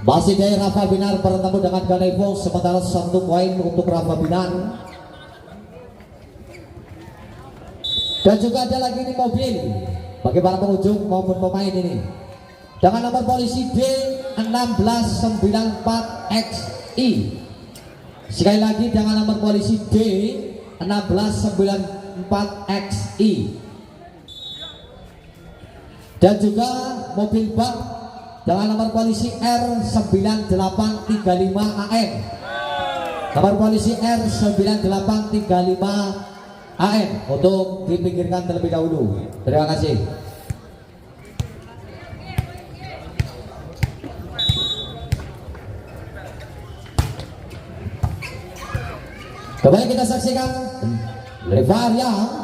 Masih dari Rafa Binar bertemu dengan Ganevo, sementara 1 poin untuk Rafa Binar. Dan juga ada lagi di mobil bagi para pengunjung maupun pemain ini dengan nomor polisi D1694XI. Sekali lagi dengan nomor polisi D1694XI. Dan juga mobil bak dengan nomor polisi R9835AM. Nomor polisi R9835AM untuk dipinggirkan terlebih dahulu. Terima kasih. Kembali kita saksikan Levaria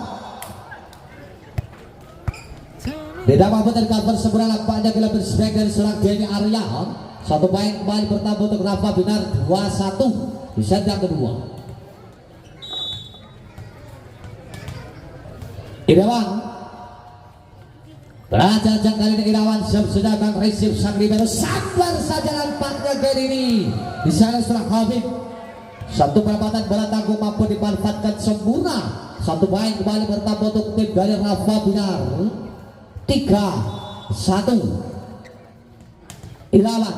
tidak mampu tercover seberang nampaknya gelap berspek dari seorang Denny Arya. 1 poin kembali bertambah untuk Rafa Binar 2-1 di set yang kedua. Irawan berajak kali ini Irawan sudah akan receive sang libero, sabar saja nampaknya kali ini di sana seorang Habib. 1 perempatan bola tangguh mampu dimanfaatkan sempurna. 1 poin kembali bertambah untuk tim dari Rafa Binar 3-1. Irawan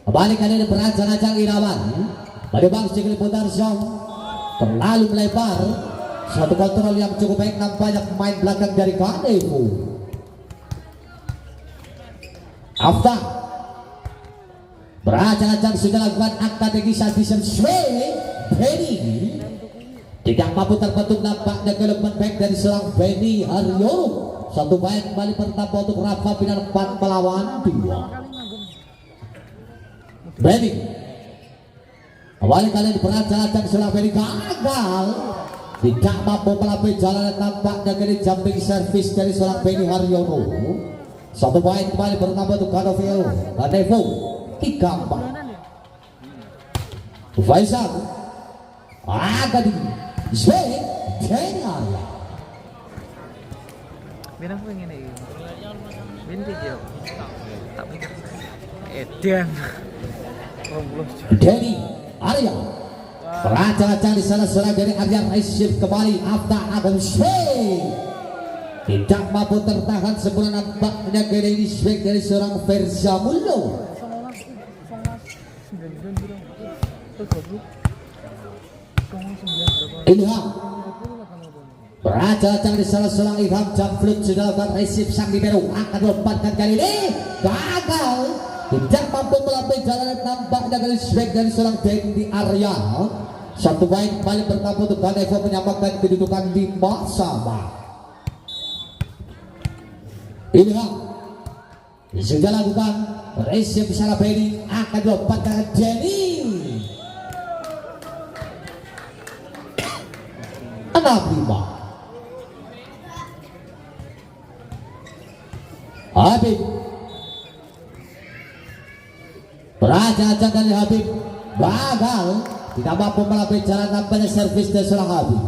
kembali kali ini berancang-ancang Irawan pada bang Sikli putar zone terlalu melebar. 1 kontrol yang cukup baik nampaknya pemain belakang dari Ganevo. Afta berancang-ancang sudah lakukan strategi submission swing. Benny tidak mampu terbentuk nampaknya gelepan back dari seorang Benny Haryono. 1 poin kembali bertambah untuk Rafa Binar 4 melawan 2. Benny kembali kalian berancang-ancang seorang Benny gagal, tidak mampu melalui jalan nampaknya kali jumping service dari seorang Benny Haryono. 1 poin kembali bertambah untuk Ganevo 3-4. Faisal agak di swing Denny Arya. Biar aku pengen ini vintage ya. Tak pikir Edan Denny Arya berancang-ancang di sana seorang Denny Arya receive kembali. Afta akan swing tidak mampu tertahan sempurna nampaknya kali ini swing dari seorang Verza Mullo. Ilham berancang-ancang di salah seorang Ilham Jamflut sudah lakukan receive sang libero, akan melompatkan kali ini gagal, tidak mampu melalui jalan nampaknya kali swing dari seorang Denny Arya. 1 poin kembali bertambah untuk Ganevo menyamakan kedudukan 5-5. Ilham sudah lakukan receive salah Benny, akan melompatkan Denny 6-5. Habib berancang-ancang dari Habib gagal, tidak mampu melalui jalan nampaknya servis dari seorang Habib.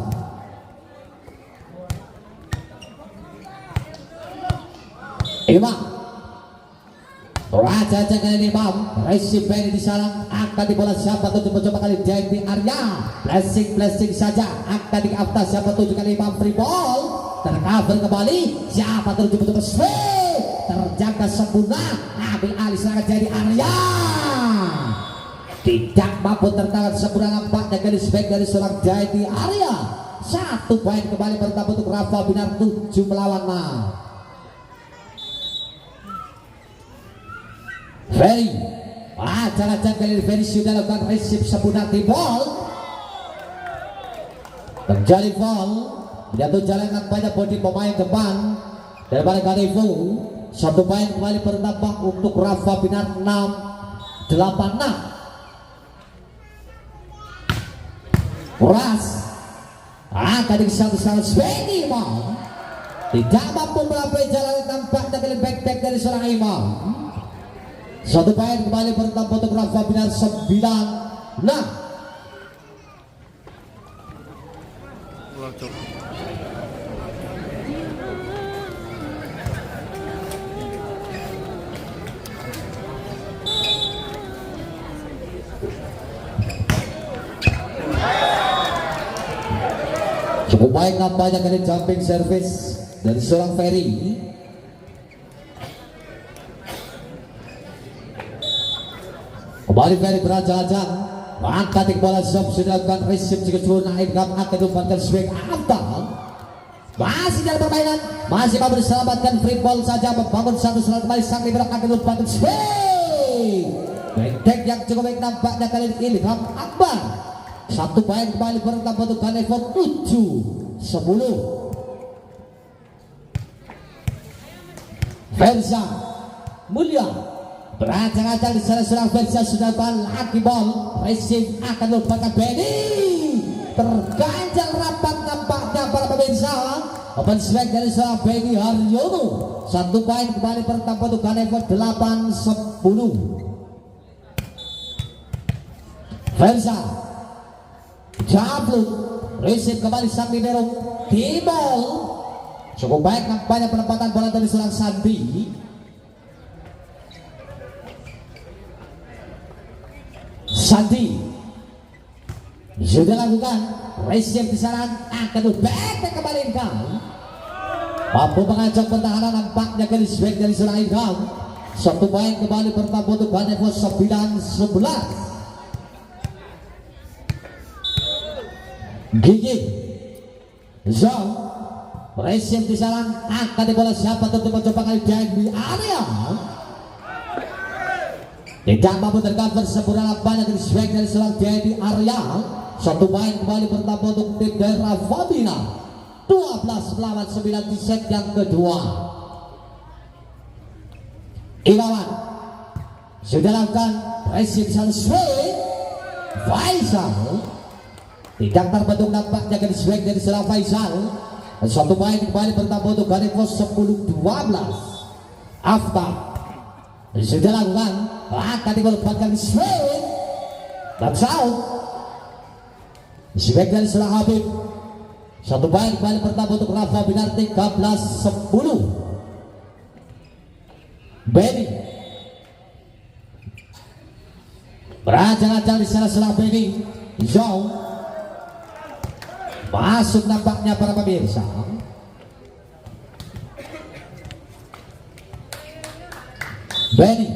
Imam berancang-ancang kali Imam receive Benny di sana, akan di bola siapa tuh coba kali Denny Arya, blessing saja akan di atas siapa tuh kali Imam, free ball tercover kembali, siapa tuh coba swing terjaga sempurna, ambil alih serangan Denny Arya, tidak mampu tertahan sempurna nampaknya kali swing dari seorang Denny Arya. 1 poin kembali bertambah untuk Rafa Binar 7 melawan 6. Ferry acak-acak kali ini Ferry sudah lakukan receive sempurna di ball, terjadi ball jatuh jalan nampaknya body pemain depan daripada Ganevo. 1 poin kembali bertambah untuk Rafa Binar 6-8-6. Ras akan di satu-satu Benny Imam tidak mampu melalui jalan nampaknya kali back dari seorang Imam. 1 poin kembali bertambah untuk Rafa Binar 9-6. Cukup baik nampaknya kali jumping service dari seorang Ferry. Kembali Ferry berajak-ajak, angkat bola shot sudah dilakukan receive jika turun naik gam akan diumpankan swing antar. Masih dalam permainan, masih mampu diselamatkan free ball saja membangun satu serangan kembali sang libero akan diumpankan swing. Back yang cukup baik nampaknya kali ini Ilham Akbar. Satu poin kembali bertambah untuk Ganefo 7-10. Versa Mulia beracak-acak di sana serang Versa sudah lagi ball receive akan merupakan Benny terganjal rapat nampaknya para pemirsa. Open swag dari seorang Benny Haryono. Satu poin kembali bertambah untuk Ganefo 8-10. Versa Jabluk receive kembali sang libero Timol. Cukup baik nampaknya penempatan bola dari seorang Sandi. Sandi sudah lakukan receive di sana akan back kembalikan. Mampu mengajak pertahanan nampaknya ke swing dari seorang Ilham. Satu poin kembali bertambah untuk Ganefo 9-11. Gigi Zhang receive di sana akan dibola siapa tentu mencoba kali di area tidak mampu tercover sempurna banyak di swing dari seorang di area. Satu poin kembali bertambah untuk tim daerah Fabina 12 melawan 9 di set yang kedua. Ilawan sudah lakukan receive di sana swing Faisal tidak terbentuk nampaknya ke swing dari seorang Faisal. Satu poin kembali bertambah untuk Ganefo 10-12. After sudah lakukan akan dilepaskan di swing dan out. Swing dari seorang Habib. Satu poin kembali bertambah untuk Rafa Binar 13-10. Benny beracak-acak di sana seorang Benny Zhou. Masuk nampaknya para pemirsa. Benny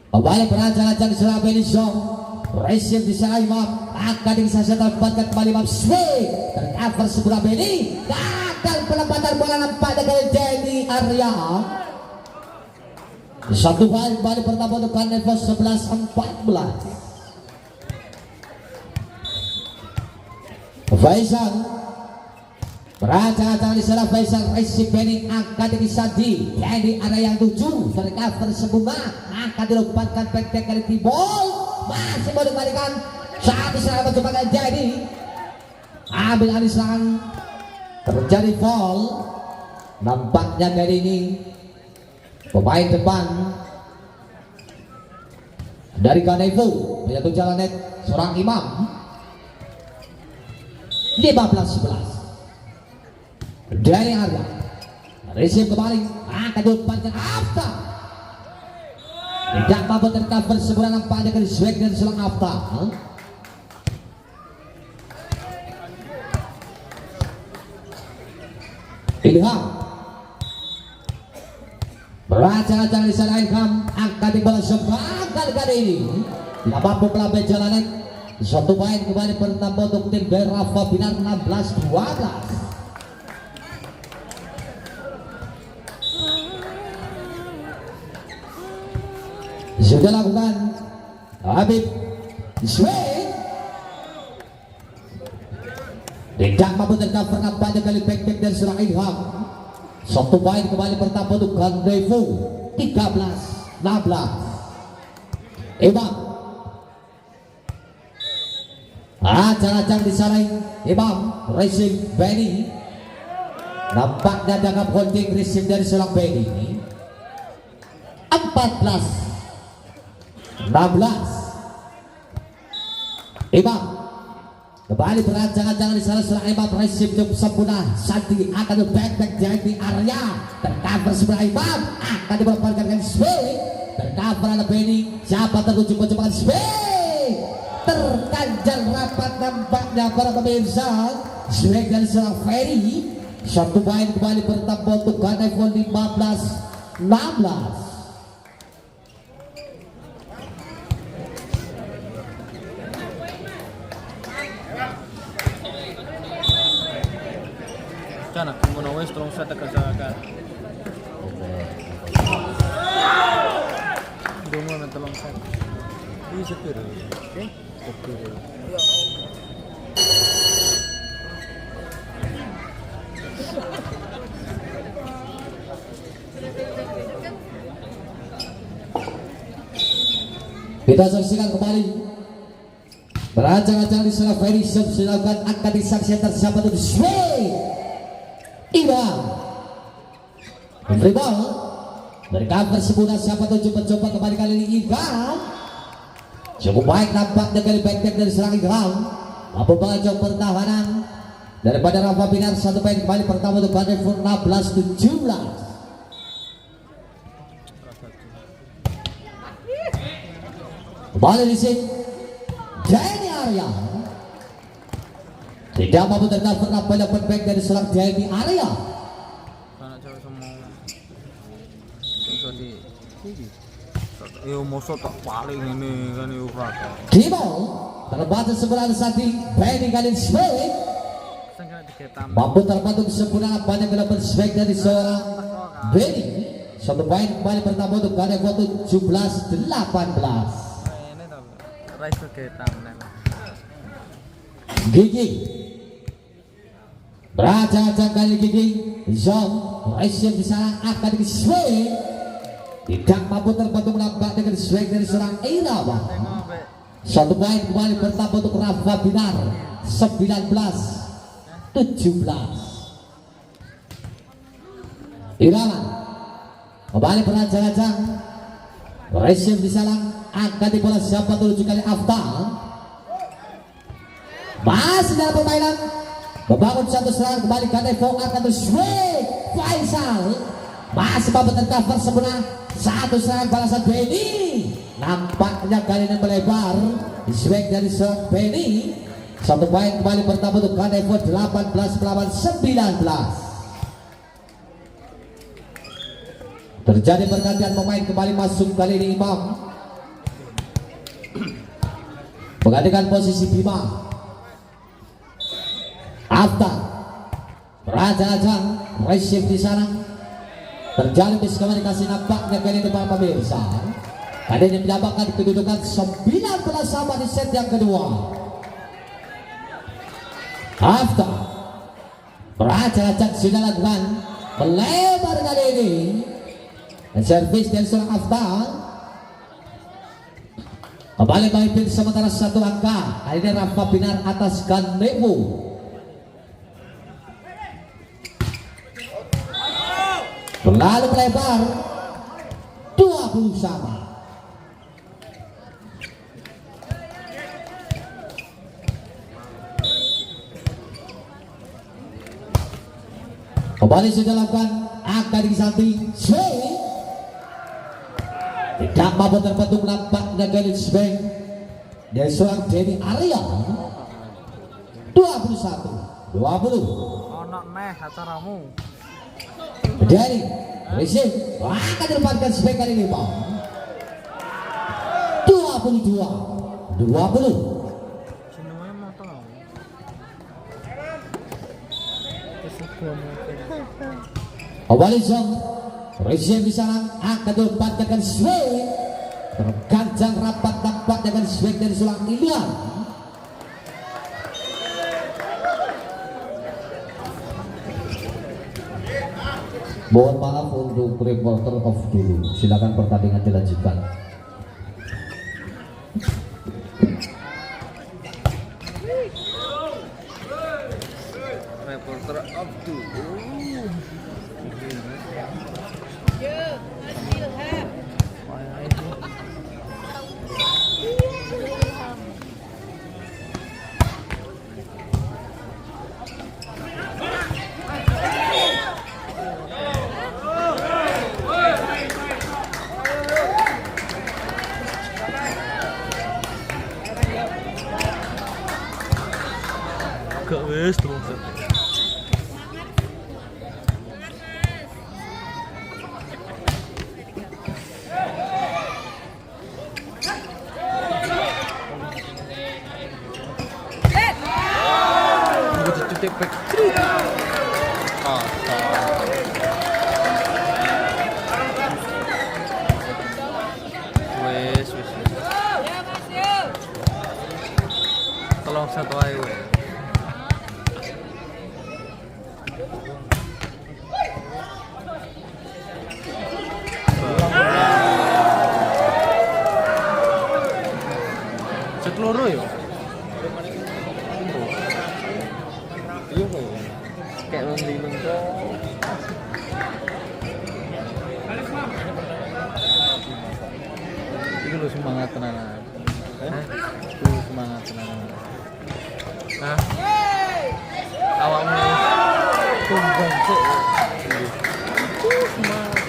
kembali beracak-acak di sebelah Benny Zhou. Receive di sana Imam akan disasa tempatkan kembali Imam swing tercover sebelah Benny. Gagal penempatan bola nampaknya dari Denny Arya. Satu poin kembali pertama untuk Ganefo 11-14. Faisal beracak-acak di sana Faisal receive Benny akan disadi di area yang 7 tercover sebunga akan dilompatkan back dari Tibol masih mau dikembalikan satu serangan mencoba jadi ambil alih serangan terjadi foul nampaknya dari ini pemain depan dari Ganefo menyatu jalan net seorang Imam 15-11 dari Arya receive kembali akan diumpankan Afta tidak mampu tercover sebulan nampaknya dari swag dan selang Afta. Ilham beracak-acak di sana Ilham akan dibalas kali ini tidak mampu melampaui jalanan. Satu poin kembali bertambah untuk tim daerah Fabinar 16-12. Sudah lakukan Habib swing tidak mampu tercover nampaknya kali back dari seorang Ilham. Satu poin kembali bertambah untuk Ganefo 13-16. Imam acak-acak di sana Imam receive Benny nampaknya jangka holding receive dari seorang Benny 14-16. Imam kembali beracak-acak di sana seorang Imam receive cukup sempurna Santi akan back di area tercover sebelah Imam akan dibawa swing tercover oleh Benny siapa tertuju mencoba swing terganjal rapat nampaknya para pemirsa. Swag dari seorang Ferry. Satu poin kembali bertambah untuk Ganefon 15-16. Sana, kung muna wes, tulong sa takasaka. Doon mo na tulong sa. Ini sepir. Okay? Sepir. Kita saksikan kembali berancang-ancang di sana Ferry Shop dilakukan akan disaksikan tersahabat untuk swing Iwan memberi ball dari cover sebuah siapa tuh coba kembali kali ini Iwan cukup baik nampaknya dari back dari serang Iwan mampu bajau pertahanan daripada Rafa Binar. Satu poin kembali pertama untuk Ganefon 16-17. Kembali di sini Denny Arya tidak mampu tercover nampaknya back dari serang Denny Arya. Sana cewek semua. Susah di. Yo mosok tak paling ini kan yo rata. Kimo terbatas sebelah sati Benny kali swing Sangat diketam. mampu terpatung sempurna banyak dapat swing dari seorang Benny. Satu poin kembali pertama untuk Ganefon 17-18. Ini tak. Rais diketam nih. Gigi beraja-aja kali Gigi Zom Raisyam di sana akan di swing tidak mampu terpatung nampak dengan swing dari seorang Irawa. Tengok be. Satu poin kembali pertama untuk Rafa Binar 19-17. Irawan kembali beraja-aja Raisyam di sana akan di bola siapa 7 kali Afta. Masih dalam permainan membangun satu serangan kembali Ganefon akan swing Faisal masih mampu tercover sempurna satu serangan balasan Benny nampaknya kali ini melebar swing dari seorang Benny. Satu poin kembali pertama untuk Ganefon 18 melawan 19. Terjadi pergantian pemain kembali masuk kali ini Imam menggantikan posisi Bima. Afta beraja-ajang resip di sana terjalin miskomunikasi nampaknya kali ini para pemirsa. Kali ini menyamakan kedudukan 19 sama di set yang kedua. Afta beraja-ajang sudah lakukan melebar kali ini dan servis dari seorang Afta kembali memimpin sementara satu angka. Kali ini Rafa Binar atas Ganefon. Lalu melebar 20 sama. Kembali sudah lakukan akan disamping swing tidak mampu terpatung nampaknya garis swing dari seorang Denny Arya 21-20. Anak meh acaramu. Dari Resim akan didapatkan swing kali ini Pak 22-20. Semuanya mau tahu. Kembali Zong Resim di sana akan didapatkan swing terganjang rapat dapat dengan swing dari seorang Ilian. Mohon maaf untuk reporter off dulu. Silakan pertandingan dilanjutkan. Reporter Abdul. satu ayo. Setloro yo. Iya kok. Kayak lindung kok. Iki lho semangat tenanan. Itu semangat tenanan. Hah? Awakmu tumbang sik. Semangat.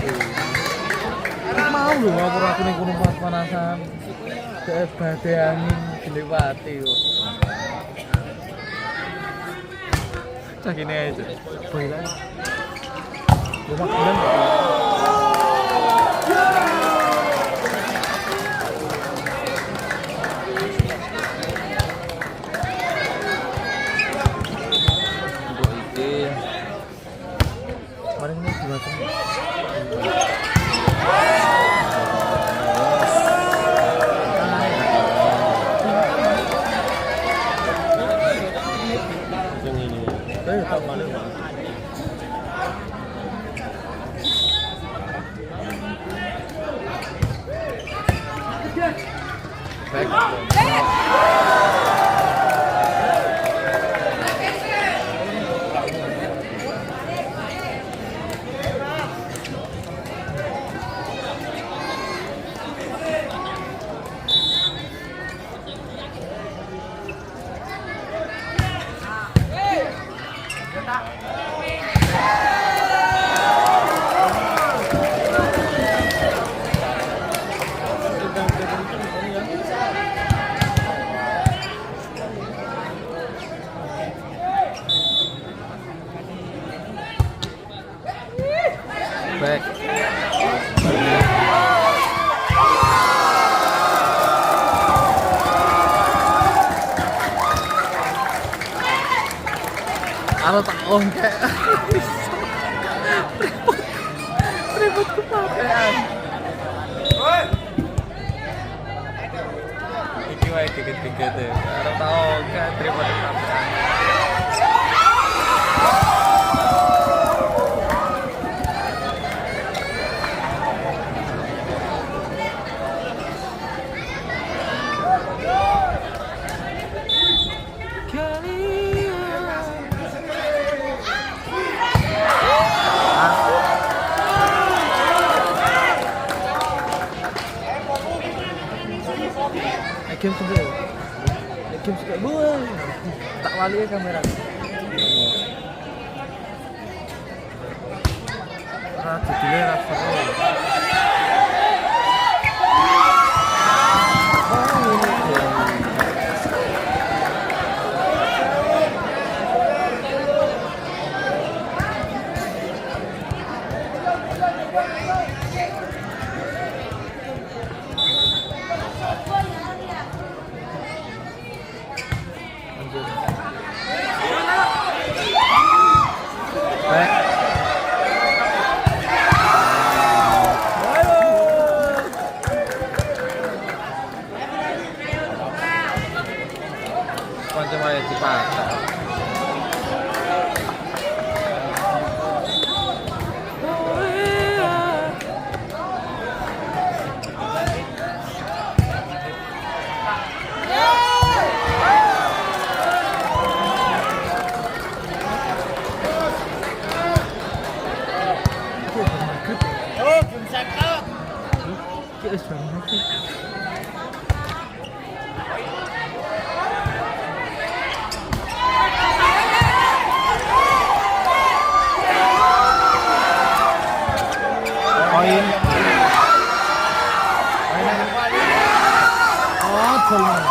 Mau lho ngapur aku ning kono panas-panasan. Badai angin dilewati kok. Cak ini aja. Boilan. Rumah bulan. Untuk iki. Kemarin ini dimakan. Back. Ano taon kayak ribut kepakean. Iki wae dikit-dikit ya. Ano taon kayak ribut kepakean. Game suka buang tak wali ya kamera jadinya rasa Macam aja dipatah. Oh, belum sakit. Yes, poin. Oh, benar.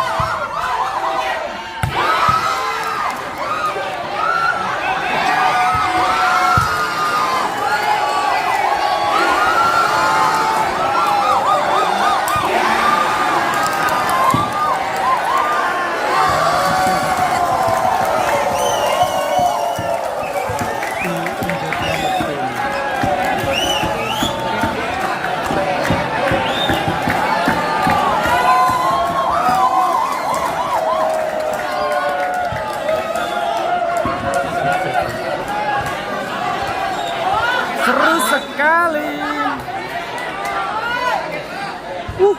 Sudah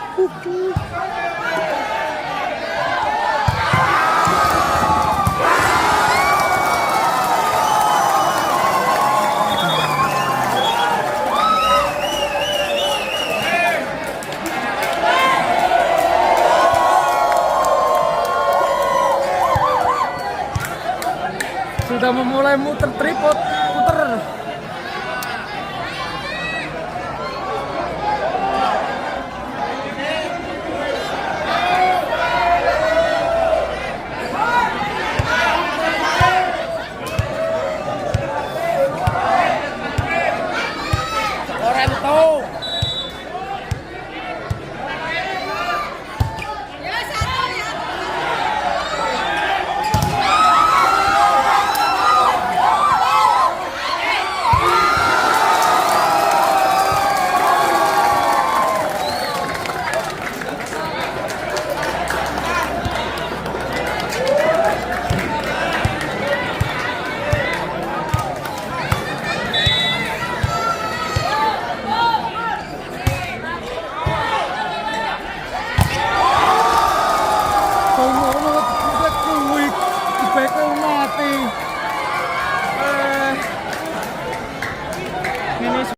memulai muter tripod.